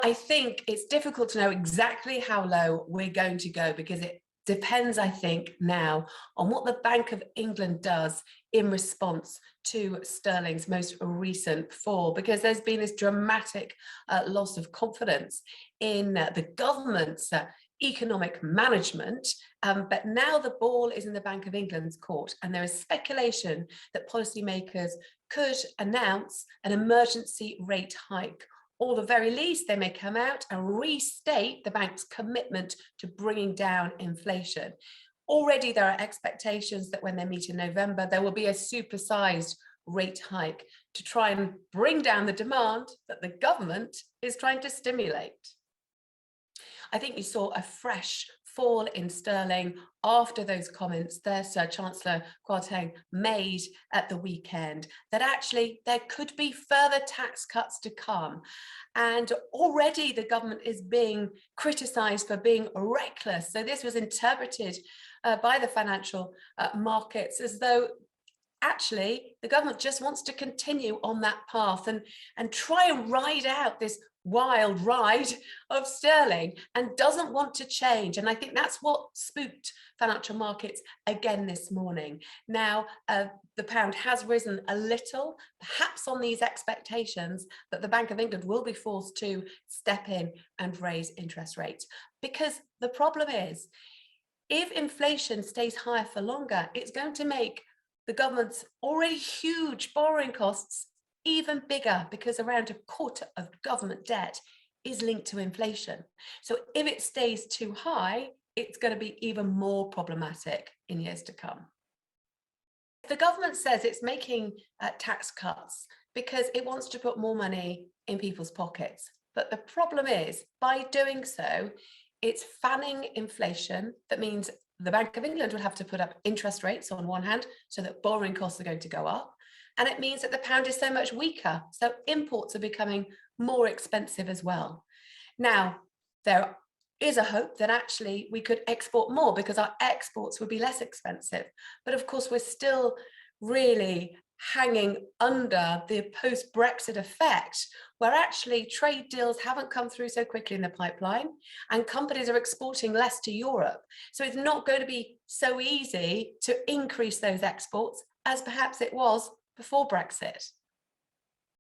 I think it's difficult to know exactly how low we're going to go, because it depends, I think, now on what the Bank of England does in response to sterling's most recent fall, because there's been this dramatic loss of confidence in the government's economic management, but now the ball is in the Bank of England's court, and there is speculation that policymakers could announce an emergency rate hike, or the very least they may come out and restate the bank's commitment to bringing down inflation. Already there are expectations that when they meet in November, there will be a supersized rate hike to try and bring down the demand that the government is trying to stimulate. I think you saw a fresh fall in sterling after those comments that Chancellor Kwarteng made at the weekend, that actually there could be further tax cuts to come. And already the government is being criticised for being reckless. So this was interpreted by the financial markets as though actually the government just wants to continue on that path and try and ride out this wild ride of sterling, and doesn't want to change. And I think that's what spooked financial markets again this morning. Now, the pound has risen a little, perhaps on these expectations that the Bank of England will be forced to step in and raise interest rates. Because the problem is, if inflation stays higher for longer, it's going to make the government's already huge borrowing costs even bigger, because around a quarter of government debt is linked to inflation. So if it stays too high, it's going to be even more problematic in years to come. The government says it's making tax cuts because it wants to put more money in people's pockets. But the problem is, by doing so, it's fanning inflation. That means the Bank of England will have to put up interest rates on one hand, so that borrowing costs are going to go up. And it means that the pound is so much weaker. So imports are becoming more expensive as well. Now, there is a hope that actually we could export more because our exports would be less expensive. But of course, we're still really hanging under the post-Brexit effect, where actually trade deals haven't come through so quickly in the pipeline, and companies are exporting less to Europe. So it's not going to be so easy to increase those exports as perhaps it was before Brexit.